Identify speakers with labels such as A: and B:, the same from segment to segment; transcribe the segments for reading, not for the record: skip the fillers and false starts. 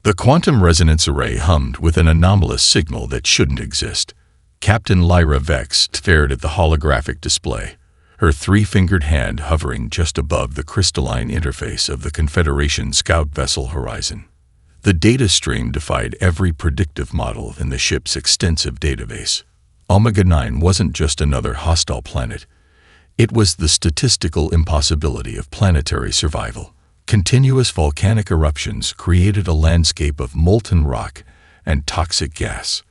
A: The quantum resonance array hummed with an anomalous signal that shouldn't exist. Captain Lyra Vex stared at the holographic display, her three-fingered hand hovering just above the crystalline interface of the Confederation scout vessel horizon. The data stream defied every predictive model in the ship's extensive database. Omega 9 wasn't just another hostile planet. It was the statistical impossibility of planetary survival. Continuous volcanic eruptions created a landscape of molten rock and toxic gas.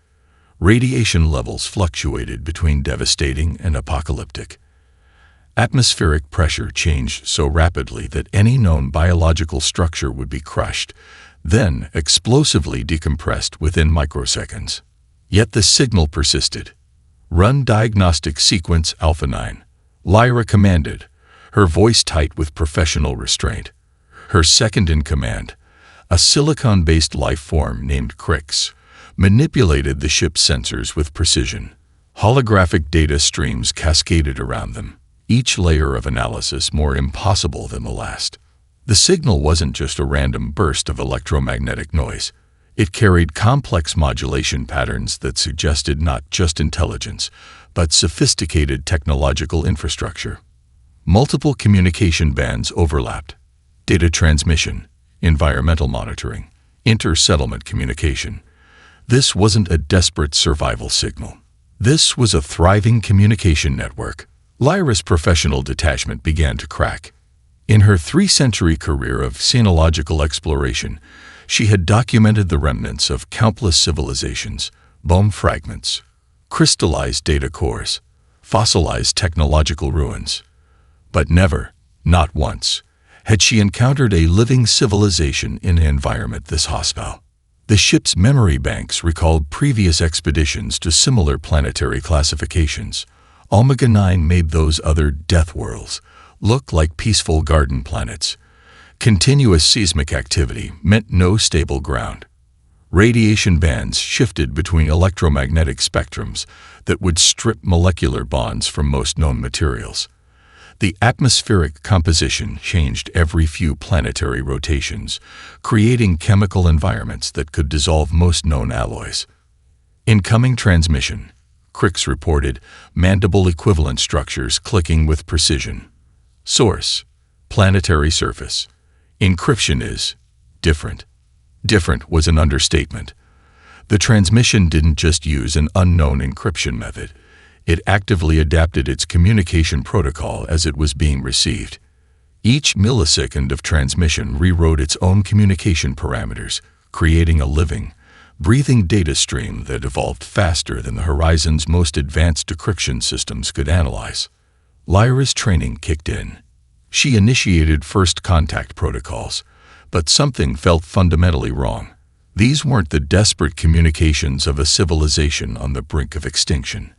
A: Radiation levels fluctuated between devastating and apocalyptic. Atmospheric pressure changed so rapidly that any known biological structure would be crushed, then explosively decompressed within microseconds. Yet the signal persisted. "Run diagnostic sequence Alpha 9. Lyra commanded, her voice tight with professional restraint. Her second-in-command, a silicon-based life form named Crix, manipulated the ship's sensors with precision. Holographic data streams cascaded around them, each layer of analysis more impossible than the last. The signal wasn't just a random burst of electromagnetic noise. It carried complex modulation patterns that suggested not just intelligence, but sophisticated technological infrastructure. Multiple communication bands overlapped: data transmission, environmental monitoring, inter-settlement communication. This wasn't a desperate survival signal. This was a thriving communication network. Lyra's professional detachment began to crack. In her 3-century career of xenological exploration, she had documented the remnants of countless civilizations, bone fragments, crystallized data cores, fossilized technological ruins. But never, not once, had she encountered a living civilization in an environment this hostile. The ship's memory banks recalled previous expeditions to similar planetary classifications. Omega 9 made those other Deathworlds look like peaceful garden planets. Continuous seismic activity meant no stable ground. Radiation bands shifted between electromagnetic spectrums that would strip molecular bonds from most known materials. The atmospheric composition changed every few planetary rotations, creating chemical environments that could dissolve most known alloys. Incoming transmission, Crix reported, mandible-equivalent structures clicking with precision. Source: planetary surface. Encryption is different. Different was an understatement. The transmission didn't just use an unknown encryption method. It actively adapted its communication protocol as it was being received. Each millisecond of transmission rewrote its own communication parameters, creating a living, breathing data stream that evolved faster than the horizon's most advanced decryption systems could analyze. Lyra's training kicked in. She initiated first contact protocols, but something felt fundamentally wrong. These weren't the desperate communications of a civilization on the brink of extinction.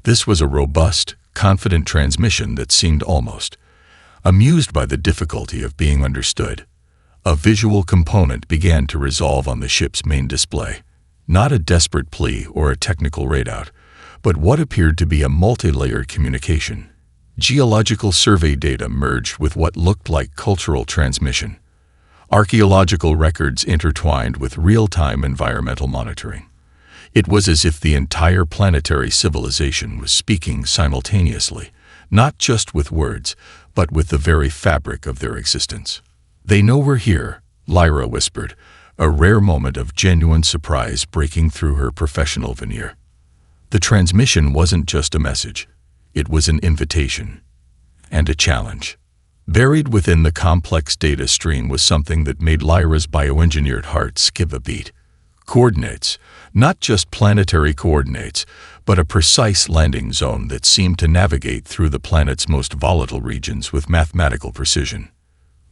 A: This was a robust, confident transmission that seemed almost amused by the difficulty of being understood. A visual component began to resolve on the ship's main display. Not a desperate plea or a technical readout, but what appeared to be a multi-layered communication. Geological survey data merged with what looked like cultural transmission. Archaeological records intertwined with real-time environmental monitoring. It was as if the entire planetary civilization was speaking simultaneously, not just with words, but with the very fabric of their existence. "They know we're here," Lyra whispered, a rare moment of genuine surprise breaking through her professional veneer. The transmission wasn't just a message. It was an invitation and a challenge. Buried within the complex data stream was something that made Lyra's bioengineered heart skip a beat. Coordinates, not just planetary coordinates, but a precise landing zone that seemed to navigate through the planet's most volatile regions with mathematical precision.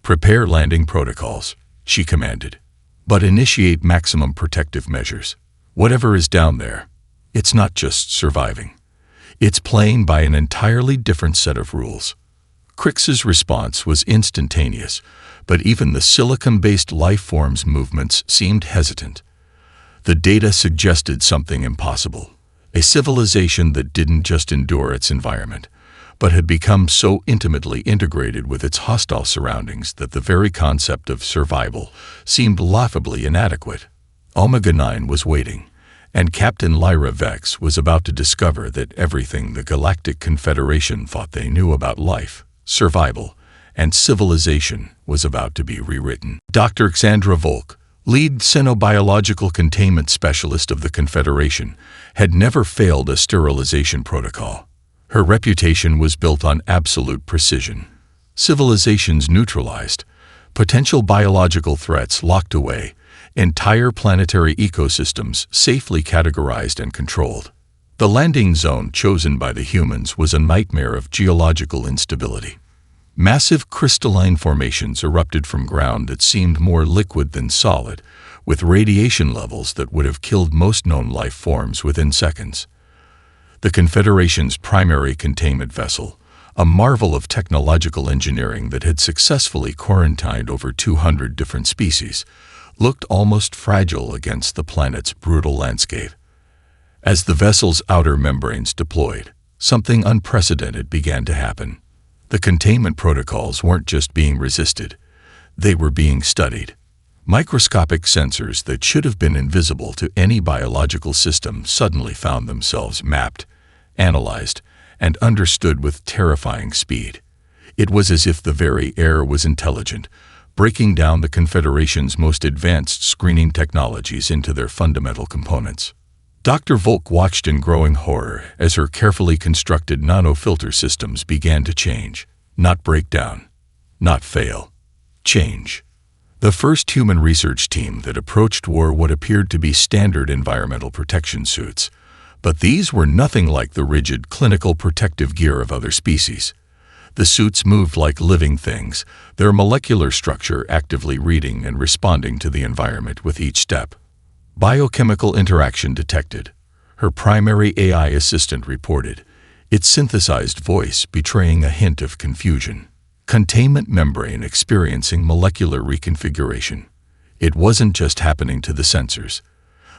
A: "Prepare landing protocols," she commanded, "but initiate maximum protective measures. Whatever is down there, it's not just surviving. It's playing by an entirely different set of rules." Crix's response was instantaneous, but even the silicon-based life form's movements seemed hesitant. The data suggested something impossible, a civilization that didn't just endure its environment, but had become so intimately integrated with its hostile surroundings that the very concept of survival seemed laughably inadequate. Omega-9 was waiting, and Captain Lyra Vex was about to discover that everything the Galactic Confederation thought they knew about life, survival, and civilization was about to be rewritten. Dr. Xandra Volk, lead xenobiological containment specialist of the Confederation, had never failed a sterilization protocol. Her reputation was built on absolute precision. Civilizations neutralized, potential biological threats locked away, entire planetary ecosystems safely categorized and controlled. The landing zone chosen by the humans was a nightmare of geological instability. Massive crystalline formations erupted from ground that seemed more liquid than solid, with radiation levels that would have killed most known life forms within seconds. The Confederation's primary containment vessel, a marvel of technological engineering that had successfully quarantined over 200 different species, looked almost fragile against the planet's brutal landscape. As the vessel's outer membranes deployed, something unprecedented began to happen. The containment protocols weren't just being resisted, they were being studied. Microscopic sensors that should have been invisible to any biological system suddenly found themselves mapped, analyzed, and understood with terrifying speed. It was as if the very air was intelligent, breaking down the Confederation's most advanced screening technologies into their fundamental components. Dr. Volk watched in growing horror as her carefully constructed nanofilter systems began to change, not break down, not fail, change. The first human research team that approached wore what appeared to be standard environmental protection suits, but these were nothing like the rigid clinical protective gear of other species. The suits moved like living things, their molecular structure actively reading and responding to the environment with each step. Biochemical interaction detected, her primary AI assistant reported, its synthesized voice betraying a hint of confusion. Containment membrane experiencing molecular reconfiguration. It wasn't just happening to the sensors.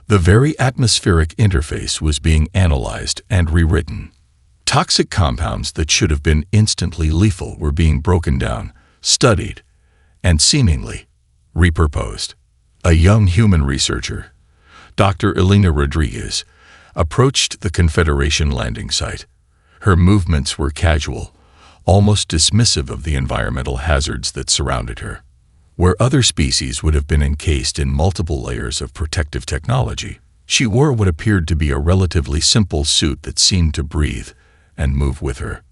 A: The very atmospheric interface was being analyzed and rewritten. Toxic compounds that should have been instantly lethal were being broken down, studied, and seemingly repurposed. A young human researcher, Dr. Elena Rodriguez, approached the Confederation landing site. Her movements were casual, almost dismissive of the environmental hazards that surrounded her. Where other species would have been encased in multiple layers of protective technology, she wore what appeared to be a relatively simple suit that seemed to breathe and move with her.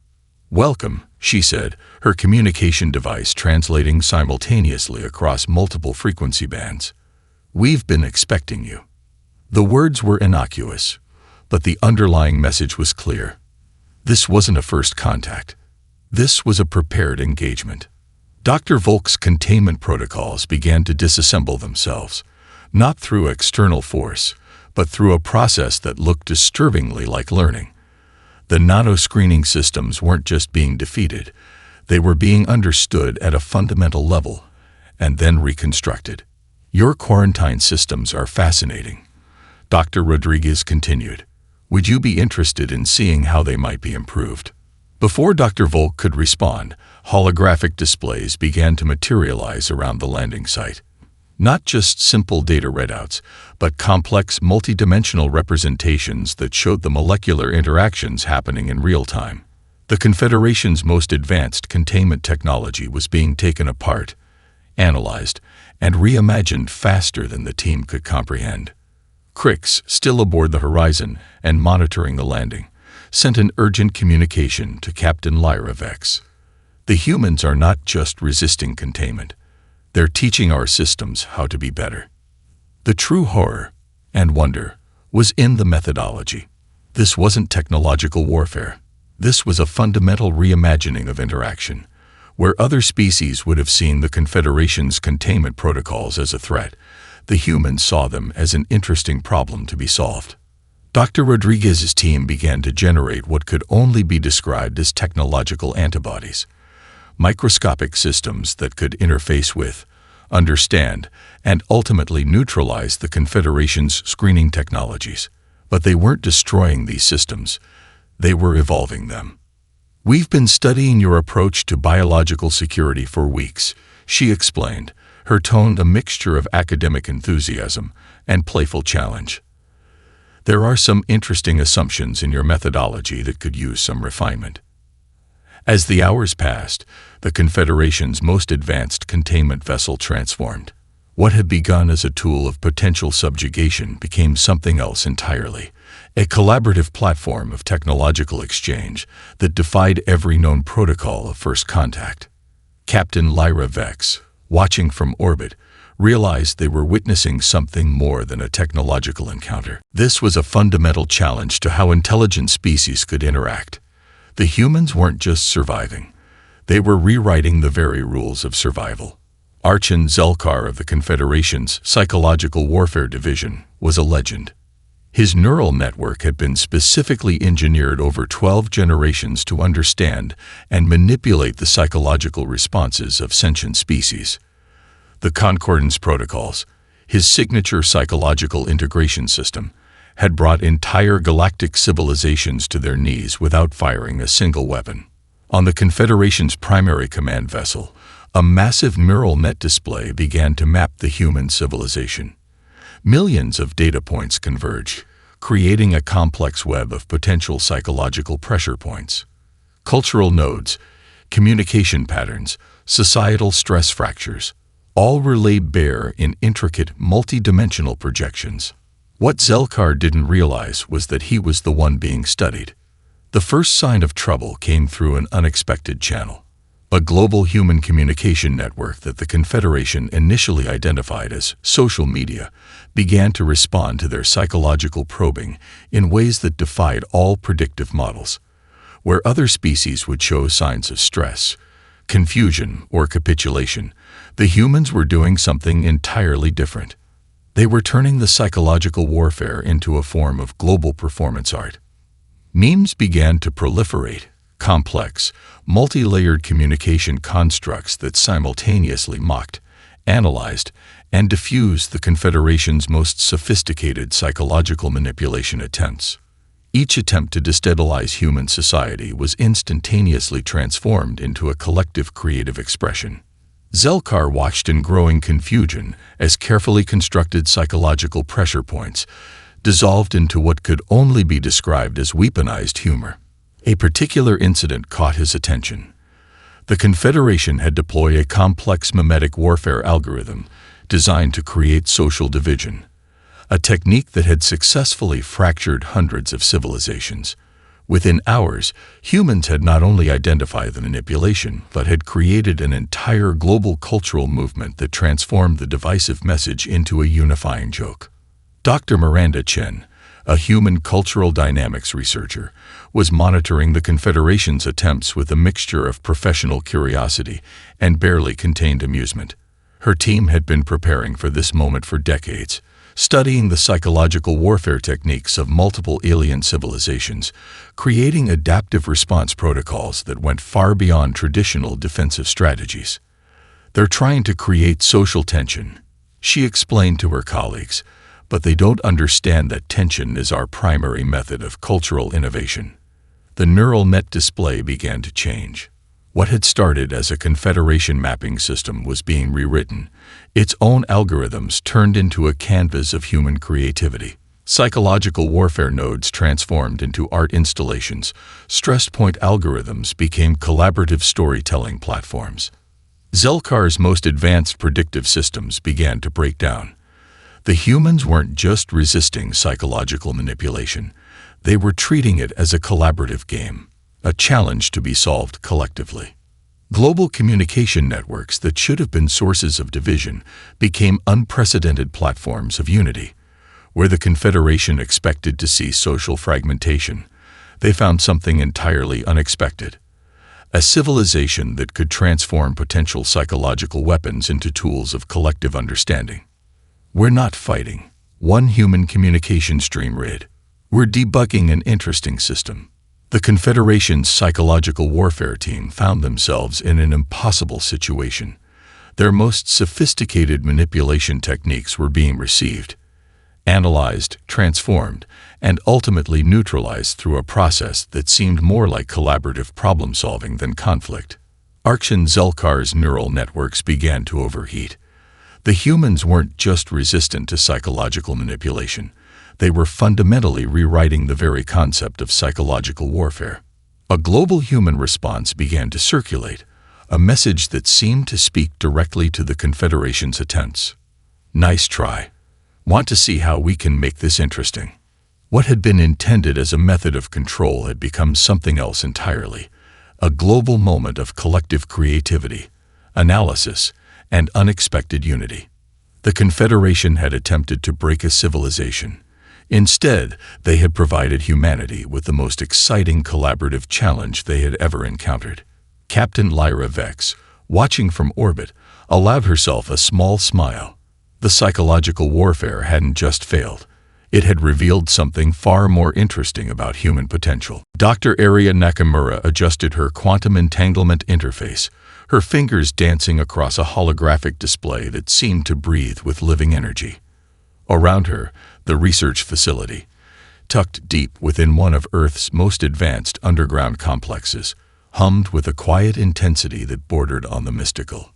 A: "Welcome," she said, her communication device translating simultaneously across multiple frequency bands. "We've been expecting you." The words were innocuous, but the underlying message was clear. This wasn't a first contact. This was a prepared engagement. Dr. Volk's containment protocols began to disassemble themselves, not through external force, but through a process that looked disturbingly like learning. The nano-screening systems weren't just being defeated, they were being understood at a fundamental level, and then reconstructed. "Your quarantine systems are fascinating," Dr. Rodriguez continued. "Would you be interested in seeing how they might be improved?" Before Dr. Volk could respond, holographic displays began to materialize around the landing site. Not just simple data readouts, but complex multidimensional representations that showed the molecular interactions happening in real time. The Confederation's most advanced containment technology was being taken apart, analyzed, and reimagined faster than the team could comprehend. Crix, still aboard the horizon and monitoring the landing, sent an urgent communication to Captain Lyra Vex. "The humans are not just resisting containment. They're teaching our systems how to be better." The true horror and wonder was in the methodology. This wasn't technological warfare. This was a fundamental reimagining of interaction. Where other species would have seen the Confederation's containment protocols as a threat, the humans saw them as an interesting problem to be solved. Dr. Rodriguez's team began to generate what could only be described as technological antibodies, microscopic systems that could interface with, understand, and ultimately neutralize the Confederation's screening technologies. But they weren't destroying these systems, they were evolving them. "We've been studying your approach to biological security for weeks," she explained, her tone a mixture of academic enthusiasm and playful challenge. "There are some interesting assumptions in your methodology that could use some refinement." As the hours passed, the Confederation's most advanced containment vessel transformed. What had begun as a tool of potential subjugation became something else entirely, a collaborative platform of technological exchange that defied every known protocol of first contact. Captain Lyra Vex, watching from orbit, realized they were witnessing something more than a technological encounter. This was a fundamental challenge to how intelligent species could interact. The humans weren't just surviving. They were rewriting the very rules of survival. Archon Zelkar of the Confederation's Psychological Warfare Division was a legend. His neural network had been specifically engineered over 12 generations to understand and manipulate the psychological responses of sentient species. The Concordance Protocols, his signature psychological integration system, had brought entire galactic civilizations to their knees without firing a single weapon. On the Confederation's primary command vessel, a massive neural net display began to map the human civilization. Millions of data points converged, creating a complex web of potential psychological pressure points. Cultural nodes, communication patterns, societal stress fractures, all were laid bare in intricate, multi-dimensional projections. What Zelkar didn't realize was that he was the one being studied. The first sign of trouble came through an unexpected channel. A global human communication network that the Confederation initially identified as social media began to respond to their psychological probing in ways that defied all predictive models. Where other species would show signs of stress, confusion, or capitulation, the humans were doing something entirely different. They were turning the psychological warfare into a form of global performance art. Memes began to proliferate, complex, multi-layered communication constructs that simultaneously mocked, analyzed, and diffused the Confederation's most sophisticated psychological manipulation attempts. Each attempt to destabilize human society was instantaneously transformed into a collective creative expression. Zelkar watched in growing confusion as carefully constructed psychological pressure points dissolved into what could only be described as weaponized humor. A particular incident caught his attention. The Confederation had deployed a complex mimetic warfare algorithm designed to create social division, a technique that had successfully fractured hundreds of civilizations. Within hours, humans had not only identified the manipulation, but had created an entire global cultural movement that transformed the divisive message into a unifying joke. Dr. Miranda Chen, a human cultural dynamics researcher, was monitoring the Confederation's attempts with a mixture of professional curiosity and barely contained amusement. Her team had been preparing for this moment for decades, studying the psychological warfare techniques of multiple alien civilizations, creating adaptive response protocols that went far beyond traditional defensive strategies. "They're trying to create social tension," she explained to her colleagues, "but they don't understand that tension is our primary method of cultural innovation." The neural net display began to change. What had started as a Confederation mapping system was being rewritten, its own algorithms turned into a canvas of human creativity. Psychological warfare nodes transformed into art installations, stress point algorithms became collaborative storytelling platforms. Zelkar's most advanced predictive systems began to break down. The humans weren't just resisting psychological manipulation, they were treating it as a collaborative game, a challenge to be solved collectively. Global communication networks that should have been sources of division became unprecedented platforms of unity. Where the Confederation expected to see social fragmentation, they found something entirely unexpected: a civilization that could transform potential psychological weapons into tools of collective understanding. "We're not fighting one human communication stream read. We're debugging an interesting system." The Confederation's psychological warfare team found themselves in an impossible situation. Their most sophisticated manipulation techniques were being received, analyzed, transformed, and ultimately neutralized through a process that seemed more like collaborative problem-solving than conflict. Arkshan Zulkar's neural networks began to overheat. The humans weren't just resistant to psychological manipulation. They were fundamentally rewriting the very concept of psychological warfare. A global human response began to circulate, a message that seemed to speak directly to the Confederation's attempts. Nice try. Want to see how we can make this interesting? What had been intended as a method of control had become something else entirely, a global moment of collective creativity, analysis, and unexpected unity. The Confederation had attempted to break a civilization. Instead, they had provided humanity with the most exciting collaborative challenge they had ever encountered. Captain Lyra Vex, watching from orbit, allowed herself a small smile. The psychological warfare hadn't just failed. It had revealed something far more interesting about human potential. Dr. Aria Nakamura adjusted her quantum entanglement interface, her fingers dancing across a holographic display that seemed to breathe with living energy. Around her, the research facility, tucked deep within one of Earth's most advanced underground complexes, hummed with a quiet intensity that bordered on the mystical.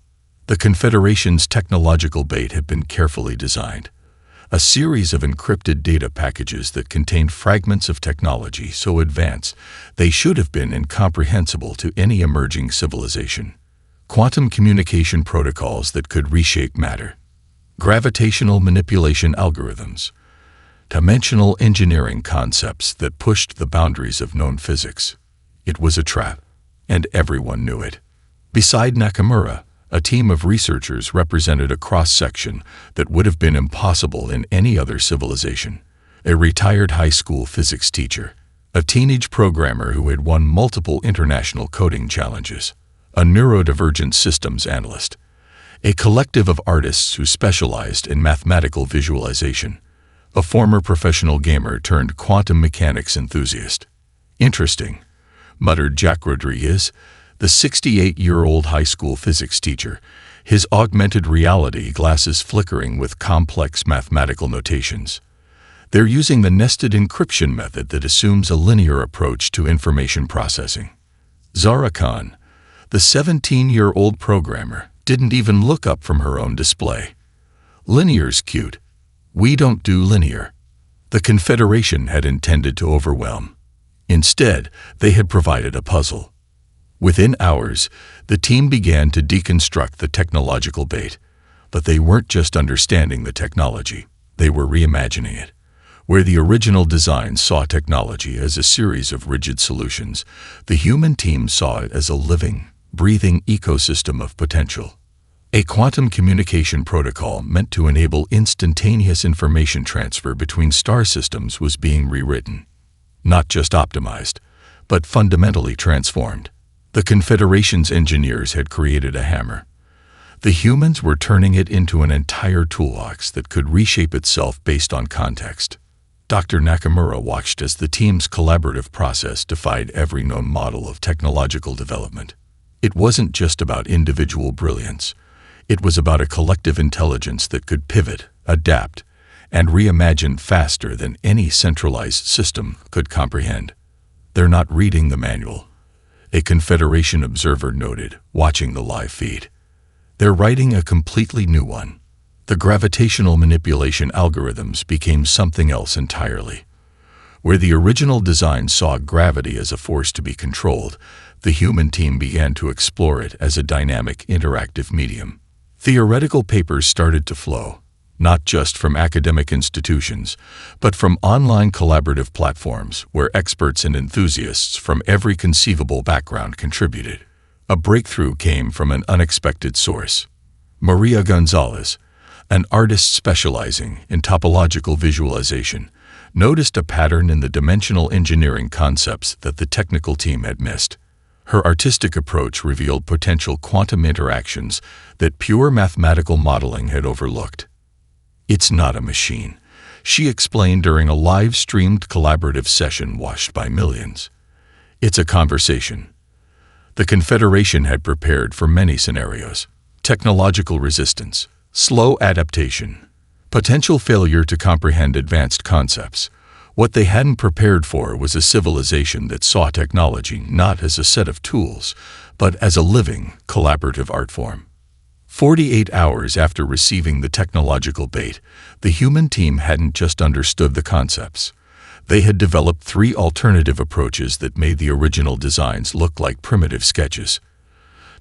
A: The Confederation's technological bait had been carefully designed. A series of encrypted data packages that contained fragments of technology so advanced they should have been incomprehensible to any emerging civilization. Quantum communication protocols that could reshape matter. Gravitational manipulation algorithms. Dimensional engineering concepts that pushed the boundaries of known physics. It was a trap, and everyone knew it. Beside Nakamura, a team of researchers represented a cross-section that would have been impossible in any other civilization. A retired high school physics teacher, a teenage programmer who had won multiple international coding challenges, a neurodivergent systems analyst, a collective of artists who specialized in mathematical visualization, a former professional gamer turned quantum mechanics enthusiast. Interesting, muttered Jack Rodriguez, the 68-year-old high school physics teacher, his augmented reality glasses flickering with complex mathematical notations. They're using the nested encryption method that assumes a linear approach to information processing. Zara Khan, the 17-year-old programmer, didn't even look up from her own display. Linear's cute. We don't do linear. The Confederation had intended to overwhelm. Instead, they had provided a puzzle. Within hours, the team began to deconstruct the technological bait, but they weren't just understanding the technology, they were reimagining it. Where the original design saw technology as a series of rigid solutions, the human team saw it as a living, breathing ecosystem of potential. A quantum communication protocol meant to enable instantaneous information transfer between star systems was being rewritten. Not just optimized, but fundamentally transformed. The Confederation's engineers had created a hammer. The humans were turning it into an entire toolbox that could reshape itself based on context. Dr. Nakamura watched as the team's collaborative process defied every known model of technological development. It wasn't just about individual brilliance. It was about a collective intelligence that could pivot, adapt, and reimagine faster than any centralized system could comprehend. They're not reading the manual, a Confederation observer noted, watching the live feed. They're writing a completely new one. The gravitational manipulation algorithms became something else entirely. Where the original design saw gravity as a force to be controlled, the human team began to explore it as a dynamic, interactive medium. Theoretical papers started to flow, not just from academic institutions, but from online collaborative platforms where experts and enthusiasts from every conceivable background contributed. A breakthrough came from an unexpected source. Maria Gonzalez, an artist specializing in topological visualization, noticed a pattern in the dimensional engineering concepts that the technical team had missed. Her artistic approach revealed potential quantum interactions that pure mathematical modeling had overlooked. It's not a machine, she explained during a live-streamed collaborative session watched by millions. It's a conversation. The Confederation had prepared for many scenarios: technological resistance, slow adaptation, Potential failure to comprehend advanced concepts. What they hadn't prepared for was a civilization that saw technology not as a set of tools, but as a living, collaborative art form. 48 hours after receiving the technological bait, the human team hadn't just understood the concepts. They had developed 3 alternative approaches that made the original designs look like primitive sketches.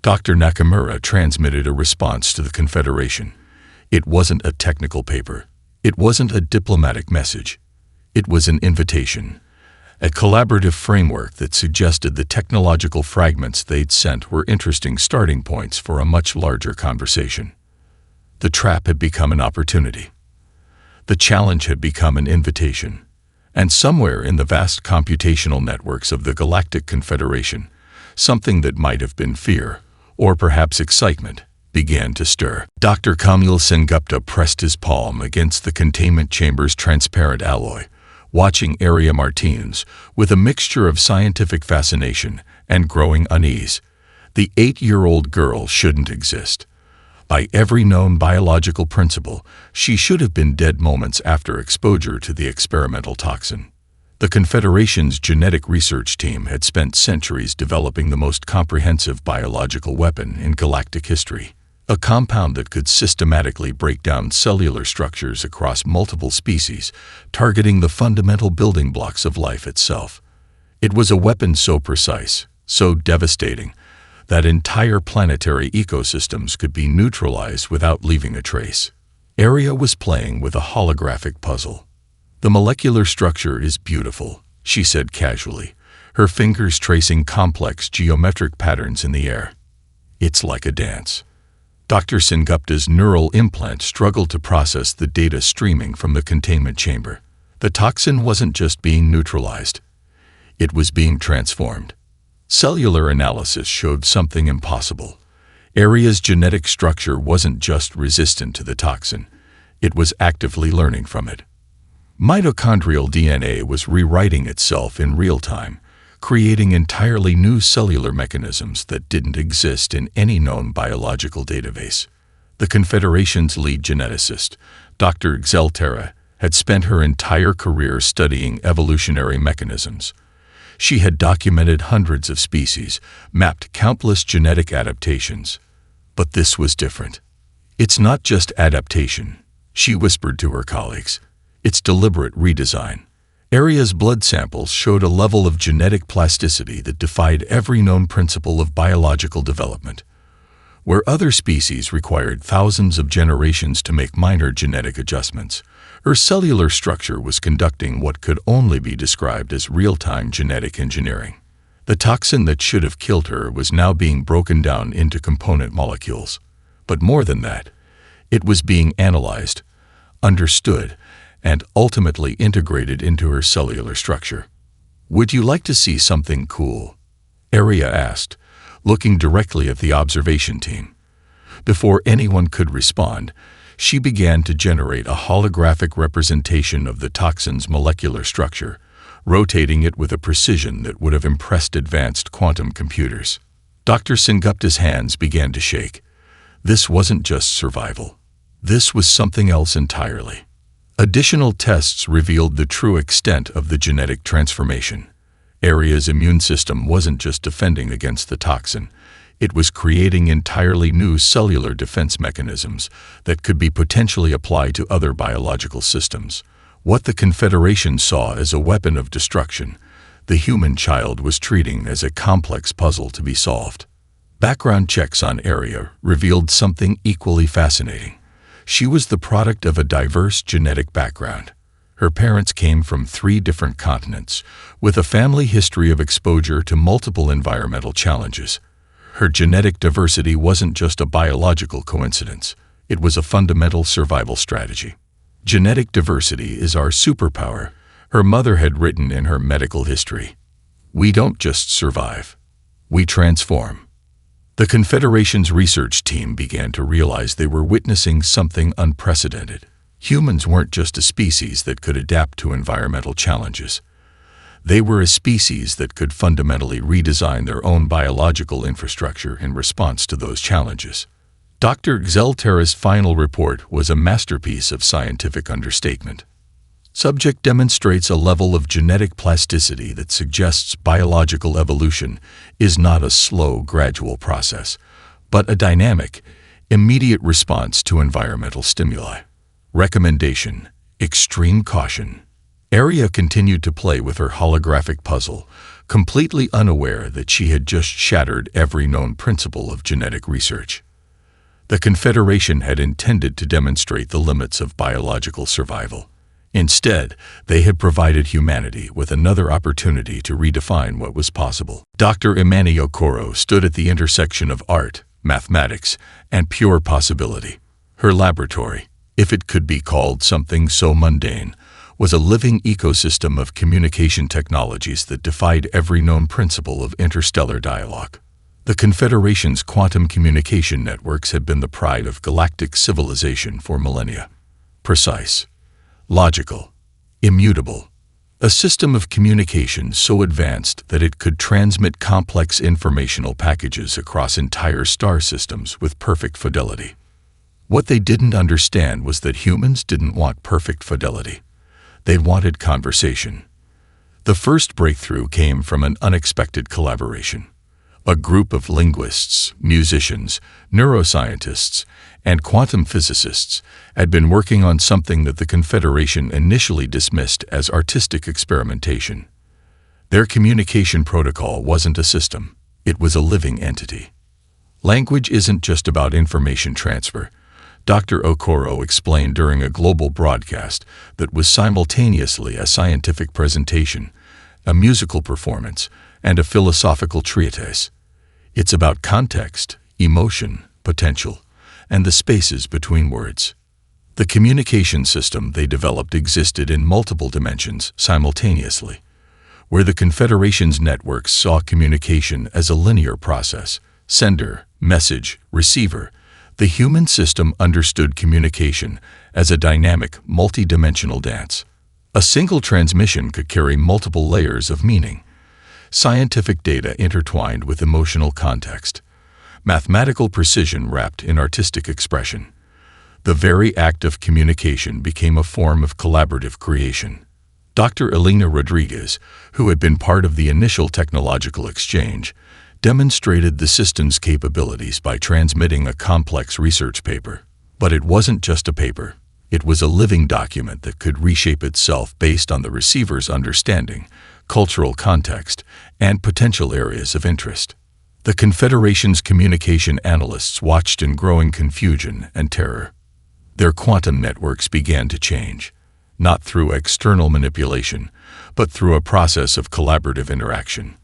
A: Dr. Nakamura transmitted a response to the Confederation. It wasn't a technical paper. It wasn't a diplomatic message. It was an invitation, a collaborative framework that suggested the technological fragments they'd sent were interesting starting points for a much larger conversation. The trap had become an opportunity. The challenge had become an invitation. And somewhere in the vast computational networks of the Galactic Confederation, something that might have been fear, or perhaps excitement, began to stir. Dr. Kamil Sengupta pressed his palm against the containment chamber's transparent alloy, watching Area Martins with a mixture of scientific fascination and growing unease. The 8-year-old girl shouldn't exist. By every known biological principle, she should have been dead moments after exposure to the experimental toxin. The Confederation's genetic research team had spent centuries developing the most comprehensive biological weapon in galactic history, a compound that could systematically break down cellular structures across multiple species, targeting the fundamental building blocks of life itself. It was a weapon so precise, so devastating, that entire planetary ecosystems could be neutralized without leaving a trace. Arya was playing with a holographic puzzle. "The molecular structure is beautiful," she said casually, her fingers tracing complex geometric patterns in the air. "It's like a dance." Dr. Sengupta's neural implant struggled to process the data streaming from the containment chamber. The toxin wasn't just being neutralized. It was being transformed. Cellular analysis showed something impossible. Arya's genetic structure wasn't just resistant to the toxin. It was actively learning from it. Mitochondrial DNA was rewriting itself in real time, creating entirely new cellular mechanisms that didn't exist in any known biological database. The Confederation's lead geneticist, Dr. Xelterra, had spent her entire career studying evolutionary mechanisms. She had documented hundreds of species, mapped countless genetic adaptations. But this was different. "It's not just adaptation," she whispered to her colleagues. "It's deliberate redesign." Arya's blood samples showed a level of genetic plasticity that defied every known principle of biological development. Where other species required thousands of generations to make minor genetic adjustments, her cellular structure was conducting what could only be described as real-time genetic engineering. The toxin that should have killed her was now being broken down into component molecules. But more than that, it was being analyzed, understood, and ultimately integrated into her cellular structure. "Would you like to see something cool?" Arya asked, looking directly at the observation team. Before anyone could respond, she began to generate a holographic representation of the toxin's molecular structure, rotating it with a precision that would have impressed advanced quantum computers. Dr. Sengupta's hands began to shake. This wasn't just survival. This was something else entirely. Additional tests revealed the true extent of the genetic transformation. Arya's immune system wasn't just defending against the toxin. It was creating entirely new cellular defense mechanisms that could be potentially applied to other biological systems. What the Confederation saw as a weapon of destruction, the human child was treating as a complex puzzle to be solved. Background checks on Arya revealed something equally fascinating. She was the product of a diverse genetic background. Her parents came from 3 different continents, with a family history of exposure to multiple environmental challenges. Her genetic diversity wasn't just a biological coincidence. It was a fundamental survival strategy. "Genetic diversity is our superpower," her mother had written in her medical history. "We don't just survive. We transform." The Confederation's research team began to realize they were witnessing something unprecedented. Humans weren't just a species that could adapt to environmental challenges. They were a species that could fundamentally redesign their own biological infrastructure in response to those challenges. Dr. Xelterra's final report was a masterpiece of scientific understatement. Subject demonstrates a level of genetic plasticity that suggests biological evolution is not a slow, gradual process, but a dynamic, immediate response to environmental stimuli. Recommendation: extreme caution. Arya continued to play with her holographic puzzle, completely unaware that she had just shattered every known principle of genetic research. The Confederation had intended to demonstrate the limits of biological survival. Instead, they had provided humanity with another opportunity to redefine what was possible. Dr. Imani Okoro stood at the intersection of art, mathematics, and pure possibility. Her laboratory, if it could be called something so mundane, was a living ecosystem of communication technologies that defied every known principle of interstellar dialogue. The Confederation's quantum communication networks had been the pride of galactic civilization for millennia. Precise, logical, immutable. A system of communication so advanced that it could transmit complex informational packages across entire star systems with perfect fidelity. What they didn't understand was that humans didn't want perfect fidelity. They wanted conversation. The first breakthrough came from an unexpected collaboration. A group of linguists, musicians, neuroscientists, and quantum physicists had been working on something that the Confederation initially dismissed as artistic experimentation. Their communication protocol wasn't a system, it was a living entity. Language isn't just about information transfer, Dr. Okoro explained during a global broadcast that was simultaneously a scientific presentation, a musical performance, and a philosophical treatise. It's about context, emotion, potential, and the spaces between words. The communication system they developed existed in multiple dimensions simultaneously. Where the Confederation's networks saw communication as a linear process, sender, message, receiver, the human system understood communication as a dynamic, multi-dimensional dance. A single transmission could carry multiple layers of meaning. Scientific data intertwined with emotional context. Mathematical precision wrapped in artistic expression. The very act of communication became a form of collaborative creation. Dr. Elena Rodriguez, who had been part of the initial technological exchange, demonstrated the system's capabilities by transmitting a complex research paper. But it wasn't just a paper. It was a living document that could reshape itself based on the receiver's understanding, cultural context, and potential areas of interest. The Confederation's communication analysts watched in growing confusion and terror. Their quantum networks began to change, not through external manipulation, but through a process of collaborative interaction.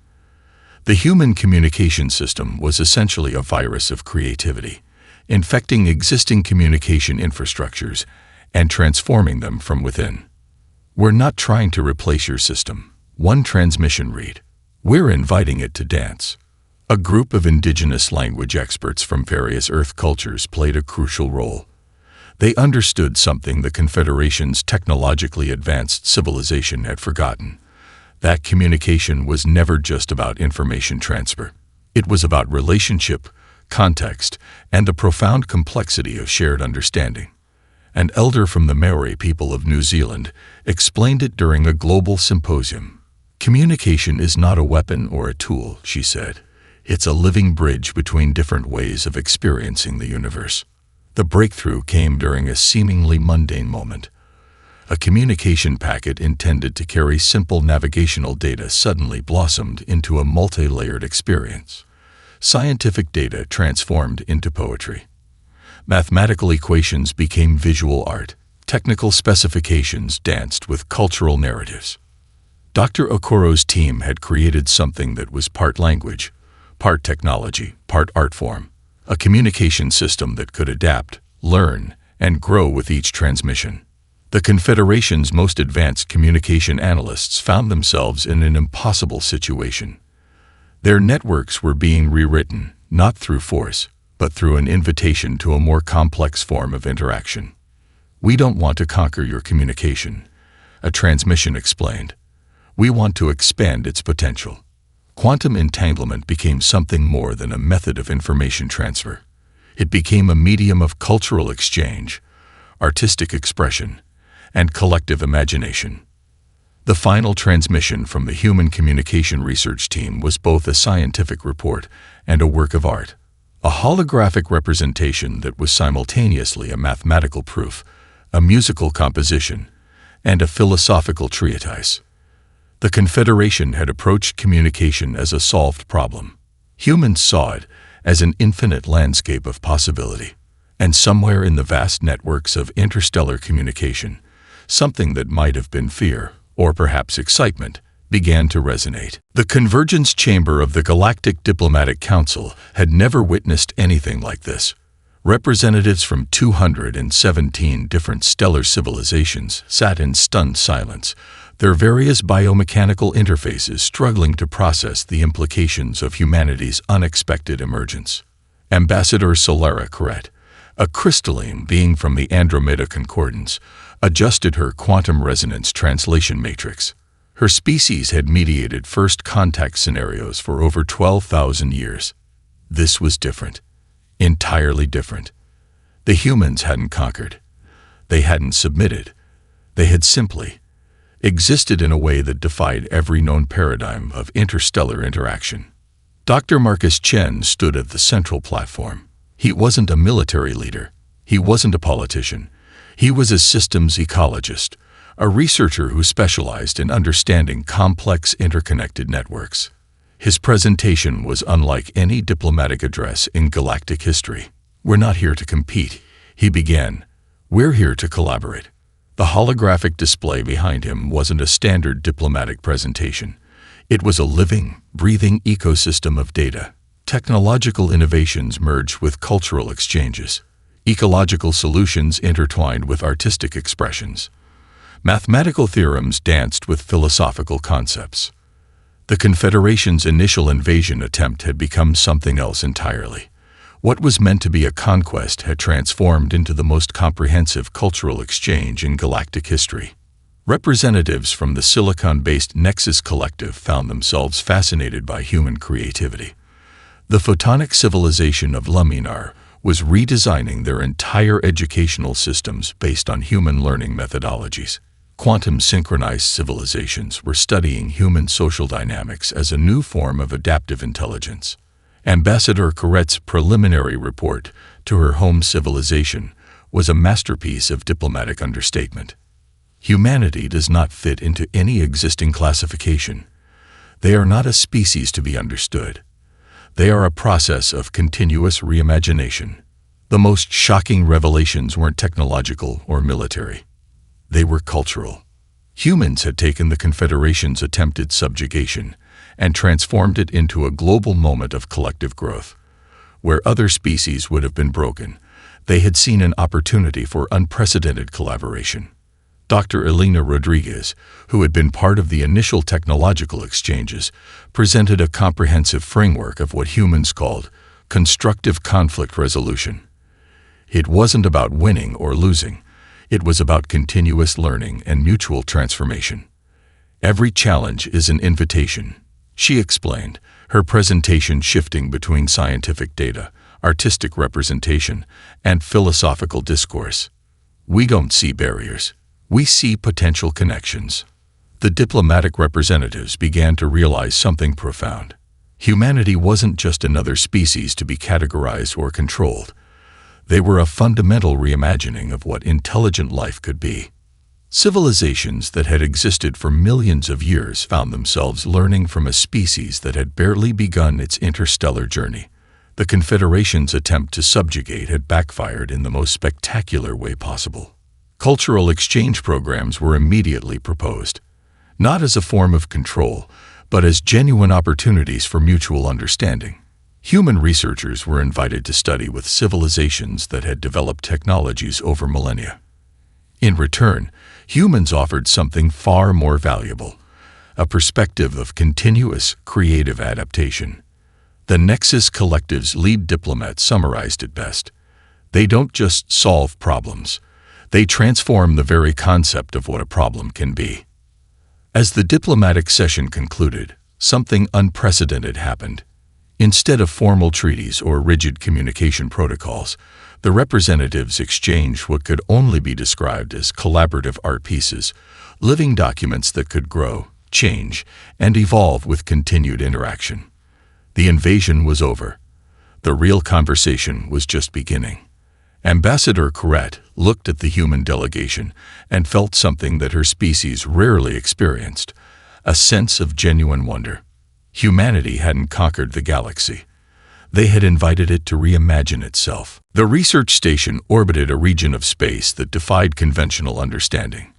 A: The human communication system was essentially a virus of creativity, infecting existing communication infrastructures and transforming them from within. We're not trying to replace your system. One transmission read. We're inviting it to dance. A group of indigenous language experts from various Earth cultures played a crucial role. They understood something the Confederation's technologically advanced civilization had forgotten. That communication was never just about information transfer. It was about relationship, context, and the profound complexity of shared understanding. An elder from the Maori people of New Zealand explained it during a global symposium. Communication is not a weapon or a tool, she said. It's a living bridge between different ways of experiencing the universe. The breakthrough came during a seemingly mundane moment. A communication packet intended to carry simple navigational data suddenly blossomed into a multi-layered experience. Scientific data transformed into poetry. Mathematical equations became visual art. Technical specifications danced with cultural narratives. Dr. Okoro's team had created something that was part language, part technology, part art form. A communication system that could adapt, learn, and grow with each transmission. The Confederation's most advanced communication analysts found themselves in an impossible situation. Their networks were being rewritten, not through force, but through an invitation to a more complex form of interaction. We don't want to conquer your communication, a transmission explained. We want to expand its potential. Quantum entanglement became something more than a method of information transfer. It became a medium of cultural exchange, artistic expression, and collective imagination. The final transmission from the Human Communication Research Team was both a scientific report and a work of art, a holographic representation that was simultaneously a mathematical proof, a musical composition, and a philosophical treatise. The Confederation had approached communication as a solved problem. Humans saw it as an infinite landscape of possibility, and somewhere in the vast networks of interstellar communication, something that might have been fear, or perhaps excitement, began to resonate. The convergence chamber of the Galactic Diplomatic Council had never witnessed anything like this. Representatives from 217 different stellar civilizations sat in stunned silence, their various biomechanical interfaces struggling to process the implications of humanity's unexpected emergence. Ambassador Solara Corette, a crystalline being from the Andromeda Concordance, adjusted her quantum resonance translation matrix. Her species had mediated first contact scenarios for over 12,000 years. This was different. Entirely different. The humans hadn't conquered. They hadn't submitted. They had simply existed in a way that defied every known paradigm of interstellar interaction. Dr. Marcus Chen stood at the central platform. He wasn't a military leader. He wasn't a politician. He was a systems ecologist, a researcher who specialized in understanding complex interconnected networks. His presentation was unlike any diplomatic address in galactic history. "We're not here to compete," he began. "We're here to collaborate." The holographic display behind him wasn't a standard diplomatic presentation. It was a living, breathing ecosystem of data. Technological innovations merged with cultural exchanges. Ecological solutions intertwined with artistic expressions. Mathematical theorems danced with philosophical concepts. The Confederation's initial invasion attempt had become something else entirely. What was meant to be a conquest had transformed into the most comprehensive cultural exchange in galactic history. Representatives from the silicon-based Nexus Collective found themselves fascinated by human creativity. The photonic civilization of Luminar was redesigning their entire educational systems based on human learning methodologies. Quantum-synchronized civilizations were studying human social dynamics as a new form of adaptive intelligence. Ambassador Corette's preliminary report to her home civilization was a masterpiece of diplomatic understatement. Humanity does not fit into any existing classification. They are not a species to be understood. They are a process of continuous reimagination. The most shocking revelations weren't technological or military. They were cultural. Humans had taken the Confederation's attempted subjugation and transformed it into a global moment of collective growth. Where other species would have been broken, they had seen an opportunity for unprecedented collaboration. Dr. Elena Rodriguez, who had been part of the initial technological exchanges, presented a comprehensive framework of what humans called constructive conflict resolution. It wasn't about winning or losing. It was about continuous learning and mutual transformation. Every challenge is an invitation, she explained, her presentation shifting between scientific data, artistic representation, and philosophical discourse. We don't see barriers. We see potential connections. The diplomatic representatives began to realize something profound. Humanity wasn't just another species to be categorized or controlled. They were a fundamental reimagining of what intelligent life could be. Civilizations that had existed for millions of years found themselves learning from a species that had barely begun its interstellar journey. The Confederation's attempt to subjugate had backfired in the most spectacular way possible. Cultural exchange programs were immediately proposed, not as a form of control, but as genuine opportunities for mutual understanding. Human researchers were invited to study with civilizations that had developed technologies over millennia. In return, humans offered something far more valuable, a perspective of continuous, creative adaptation. The Nexus Collective's lead diplomat summarized it best. They don't just solve problems. They transform the very concept of what a problem can be. As the diplomatic session concluded, something unprecedented happened. Instead of formal treaties or rigid communication protocols, the representatives exchanged what could only be described as collaborative art pieces, living documents that could grow, change, and evolve with continued interaction. The invasion was over. The real conversation was just beginning. Ambassador Corette looked at the human delegation and felt something that her species rarely experienced, a sense of genuine wonder. Humanity hadn't conquered the galaxy. They had invited it to reimagine itself. The research station orbited a region of space that defied conventional understanding.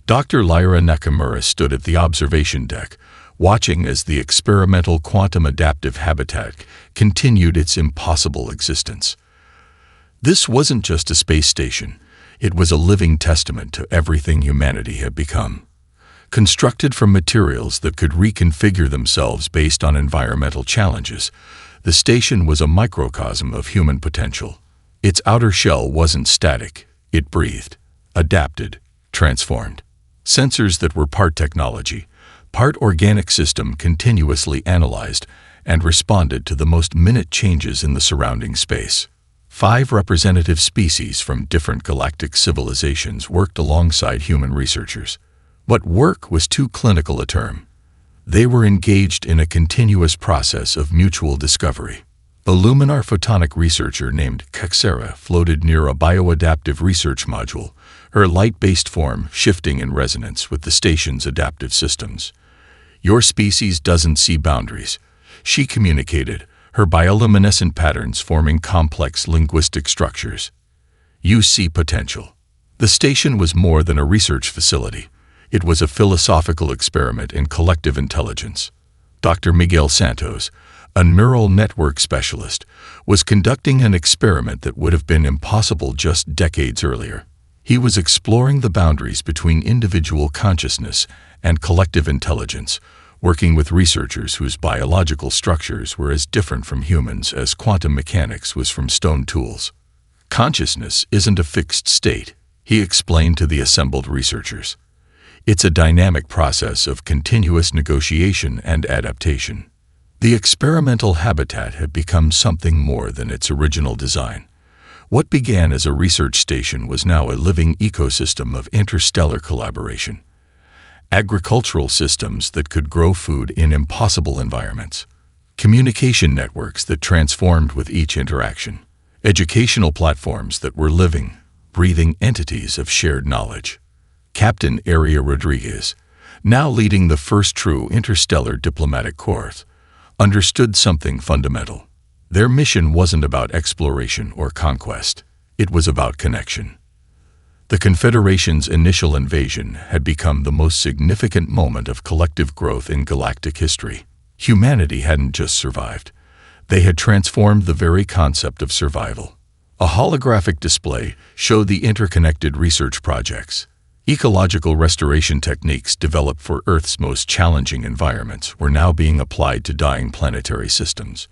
A: Dr. Lyra Nakamura stood at the observation deck, watching as the experimental quantum adaptive habitat continued its impossible existence. This wasn't just a space station. It was a living testament to everything humanity had become. Constructed from materials that could reconfigure themselves based on environmental challenges, the station was a microcosm of human potential. Its outer shell wasn't static. It breathed, adapted, transformed. Sensors that were part technology, part organic system continuously analyzed and responded to the most minute changes in the surrounding space. 5 representative species from different galactic civilizations worked alongside human researchers. But work was too clinical a term. They were engaged in a continuous process of mutual discovery. A luminar photonic researcher named Kaxera floated near a bioadaptive research module, her light-based form shifting in resonance with the station's adaptive systems. "Your species doesn't see boundaries," she communicated, her bioluminescent patterns forming complex linguistic structures. "You see potential." The station was more than a research facility. It was a philosophical experiment in collective intelligence. Dr. Miguel Santos, a neural network specialist, was conducting an experiment that would have been impossible just decades earlier. He was exploring the boundaries between individual consciousness and collective intelligence, working with researchers whose biological structures were as different from humans as quantum mechanics was from stone tools. "Consciousness isn't a fixed state," he explained to the assembled researchers. "It's a dynamic process of continuous negotiation and adaptation." The experimental habitat had become something more than its original design. What began as a research station was now a living ecosystem of interstellar collaboration. Agricultural systems that could grow food in impossible environments. Communication networks that transformed with each interaction. Educational platforms that were living, breathing entities of shared knowledge. Captain Aria Rodriguez, now leading the first true interstellar diplomatic corps, understood something fundamental. Their mission wasn't about exploration or conquest. It was about connection. The Confederation's initial invasion had become the most significant moment of collective growth in galactic history. Humanity hadn't just survived. They had transformed the very concept of survival. A holographic display showed the interconnected research projects. Ecological restoration techniques developed for Earth's most challenging environments were now being applied to dying planetary systems.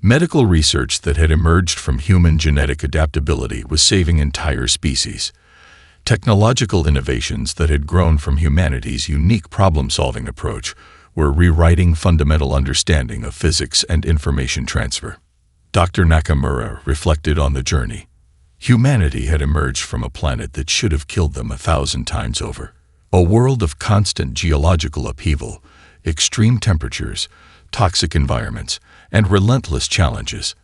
A: Medical research that had emerged from human genetic adaptability was saving entire species. Technological innovations that had grown from humanity's unique problem-solving approach were rewriting fundamental understanding of physics and information transfer. Dr. Nakamura reflected on the journey. Humanity had emerged from a planet that should have killed them 1,000 times over. A world of constant geological upheaval, extreme temperatures, toxic environments, and relentless challenges.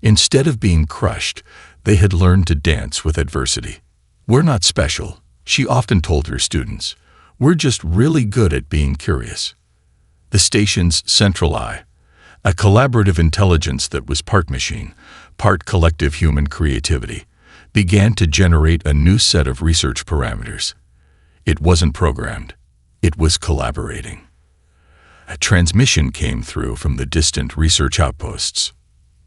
A: Instead of being crushed, they had learned to dance with adversity. "We're not special," she often told her students. "We're just really good at being curious." The station's central eye, a collaborative intelligence that was part machine, part collective human creativity, began to generate a new set of research parameters. It wasn't programmed. It was collaborating. A transmission came through from the distant research outposts.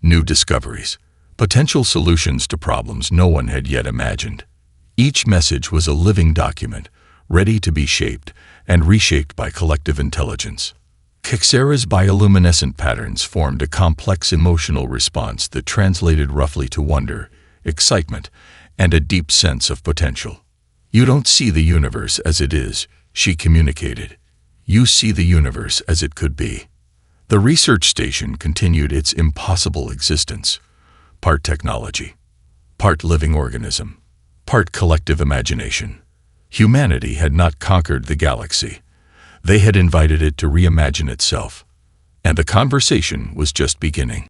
A: New discoveries, potential solutions to problems no one had yet imagined. Each message was a living document, ready to be shaped and reshaped by collective intelligence. Kaxera's bioluminescent patterns formed a complex emotional response that translated roughly to wonder, excitement, and a deep sense of potential. "You don't see the universe as it is," she communicated. "You see the universe as it could be." The research station continued its impossible existence, part technology, part living organism, part collective imagination. Humanity had not conquered the galaxy. They had invited it to reimagine itself, and the conversation was just beginning.